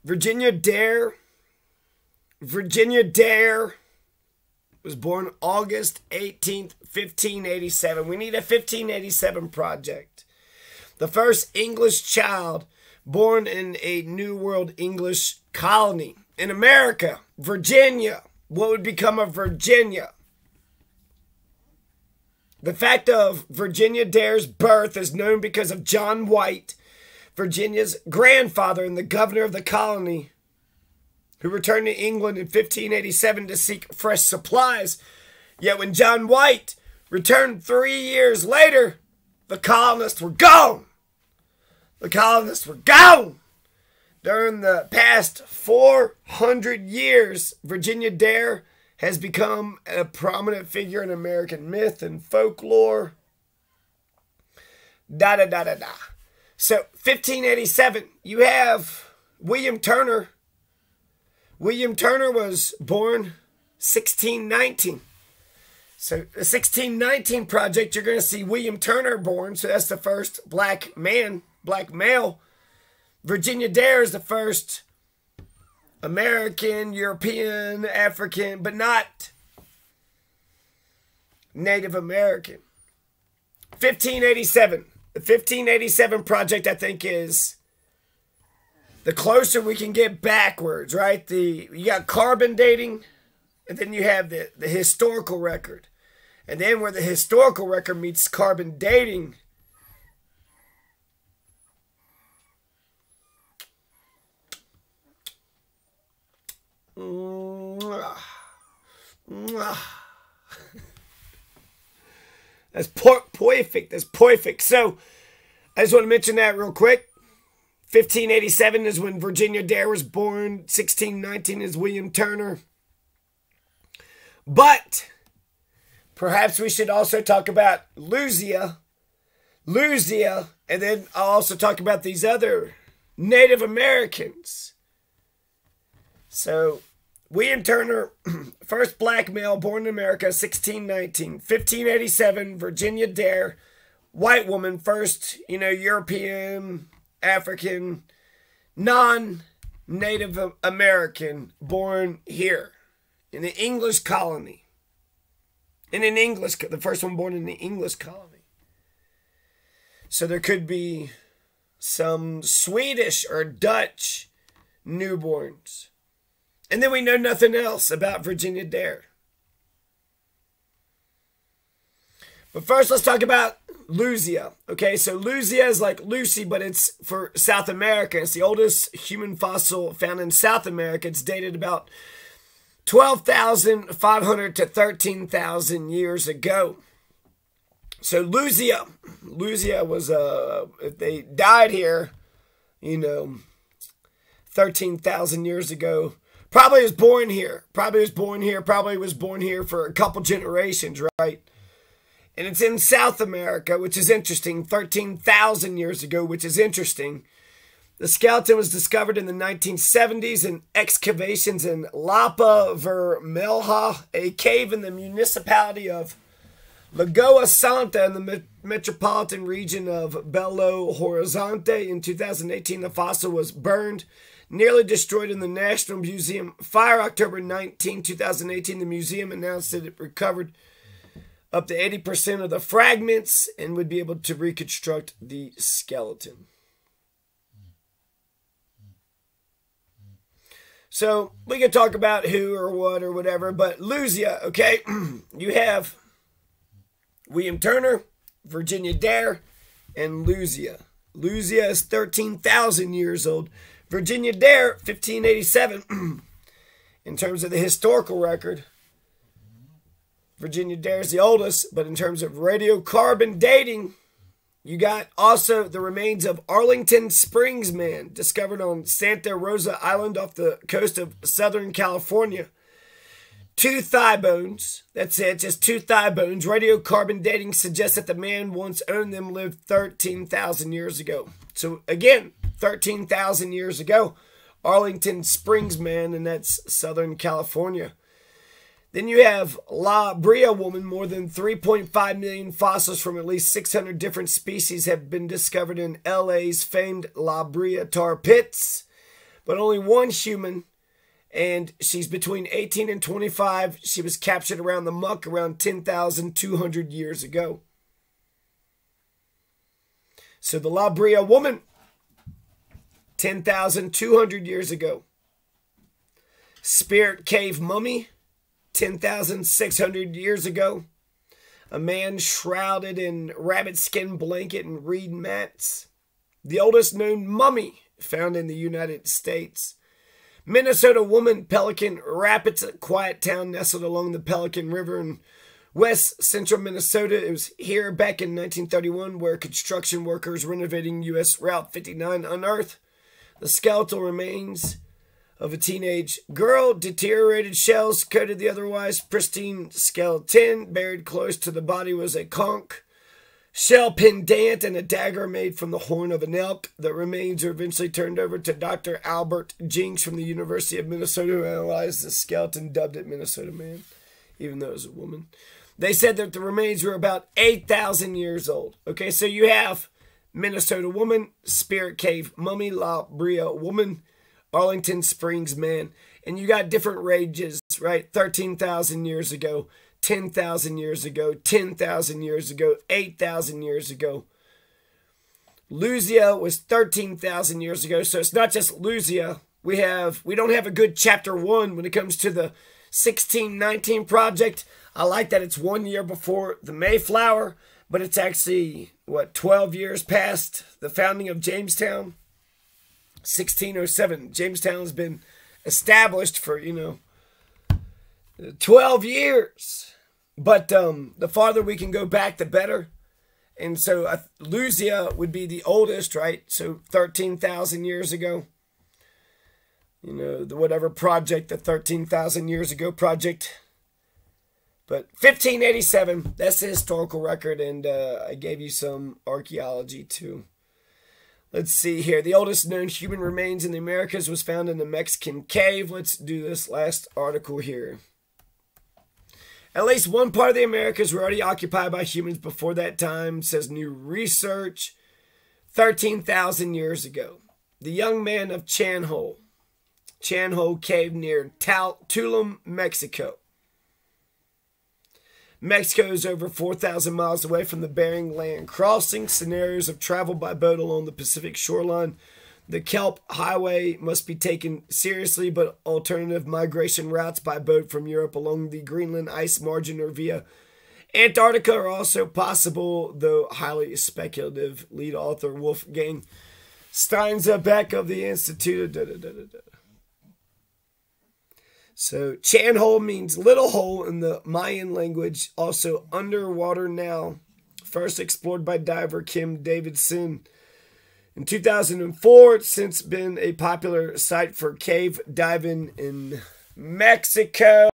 Virginia Dare. Virginia Dare was born August 18th, 1587. We need a 1587 project. The first English child born in a New World English colony. In America, Virginia. What would become of Virginia? The fact of Virginia Dare's birth is known because of John White, Virginia's grandfather and the governor of the colony, who returned to England in 1587 to seek fresh supplies. Yet when John White returned 3 years later, the colonists were gone. The colonists were gone. During the past 400 years, Virginia Dare has become a prominent figure in American myth and folklore. So, 1587, you have William Turner. William Turner was born 1619. So, the 1619 project, you're going to see William Turner born. So, that's the first black man, black male. Virginia Dare is the first American, European, African, but not Native American. 1587. The 1587 project, I think, is the closer we can get backwards, right? You got carbon dating, and then you have the historical record. And then where the historical record meets carbon dating, that's perfect. That's perfect. So, I just want to mention that real quick. 1587 is when Virginia Dare was born. 1619 is William Turner. But perhaps we should also talk about Luzia. Luzia, and then I'll also talk about these other Native Americans. So, William Turner, first black male born in America, 1619. 1587, Virginia Dare, white woman, first, European, African, non-Native American born here in the English colony. The first one born in the English colony. So there could be some Swedish or Dutch newborns. And then we know nothing else about Virginia Dare. But first, let's talk about Luzia. Okay, so Luzia is like Lucy, but it's for South America. It's the oldest human fossil found in South America. It's dated about 12,500 to 13,000 years ago. So Luzia was, if they died here, 13,000 years ago, probably was born here. Probably was born here for a couple generations, right? And it's in South America, which is interesting. 13,000 years ago, which is interesting. The skeleton was discovered in the 1970s in excavations in Lapa Vermelha, a cave in the municipality of Lagoa Santa in the metropolitan region of Belo Horizonte. In 2018, the fossil was burned, nearly destroyed in the National Museum. Fire October 19, 2018. The museum announced that it recovered up to 80% of the fragments and would be able to reconstruct the skeleton. So we can talk about who or what or whatever, but Luzia, okay, you have William Turner, Virginia Dare, and Luzia. Luzia is 13,000 years old. Virginia Dare, 1587. In terms of the historical record, Virginia Dare is the oldest, but in terms of radiocarbon dating, you got also the remains of Arlington Springs man, discovered on Santa Rosa Island off the coast of Southern California. 2 thigh bones. That's it, just 2 thigh bones. Radiocarbon dating suggests that the man once owned them lived 13,000 years ago. So again, 13,000 years ago, Arlington Springs man, and that's Southern California. Then you have La Brea woman. More than 3.5 million fossils from at least 600 different species have been discovered in LA's famed La Brea tar pits. but only one human, and she's between 18 and 25. She was captured around the muck around 10,200 years ago. So the La Brea woman, 10,200 years ago. Spirit cave mummy, 10,600 years ago. A man shrouded in rabbit skin blanket and reed mats. The oldest known mummy found in the United States. Minnesota woman, Pelican Rapids, a quiet town nestled along the Pelican River in west central Minnesota. It was here back in 1931 where construction workers renovating U.S. Route 59 unearthed the skeletal remains of a teenage girl. Deteriorated shells coated the otherwise pristine skeleton. Buried close to the body was a conch shell pendant and a dagger made from the horn of an elk. The remains were eventually turned over to Dr. Albert Jinks from the University of Minnesota, who analyzed the skeleton, dubbed it Minnesota Man, even though it was a woman. They said that the remains were about 8,000 years old. Okay, so you have Minnesota woman, Spirit Cave mummy, La Brea woman, Arlington Springs man. And you got different ranges, right? 13,000 years ago, 10,000 years ago, 10,000 years ago, 8,000 years ago. Luzia was 13,000 years ago. So it's not just Luzia. We don't have a good chapter 1 when it comes to the 1619 project. I like that it's 1 year before the Mayflower, but it's actually, 12 years past the founding of Jamestown? 1607. Jamestown's been established for, 12 years. But the farther we can go back, the better. And so Luzia would be the oldest, right? So 13,000 years ago. The whatever project, the 13,000 years ago project. But 1587, that's the historical record, and I gave you some archaeology too. Let's see here. The oldest known human remains in the Americas was found in the Mexican cave. Let's do this last article here. At least one part of the Americas were already occupied by humans before that time, says new research. 13,000 years ago. The young man of Chanhole Cave near Tulum, Mexico. Mexico is over 4,000 miles away from the Bering Land crossing. Scenarios of travel by boat along the Pacific shoreline. The Kelp Highway must be taken seriously, but alternative migration routes by boat from Europe along the Greenland ice margin or via Antarctica are also possible, though highly speculative. Lead author Wolfgang Steinzebeck of the Institute. So, Chanhole means little hole in the Mayan language, also underwater now. First explored by diver Kim Davidson in 2004. It's since been a popular site for cave diving in Mexico.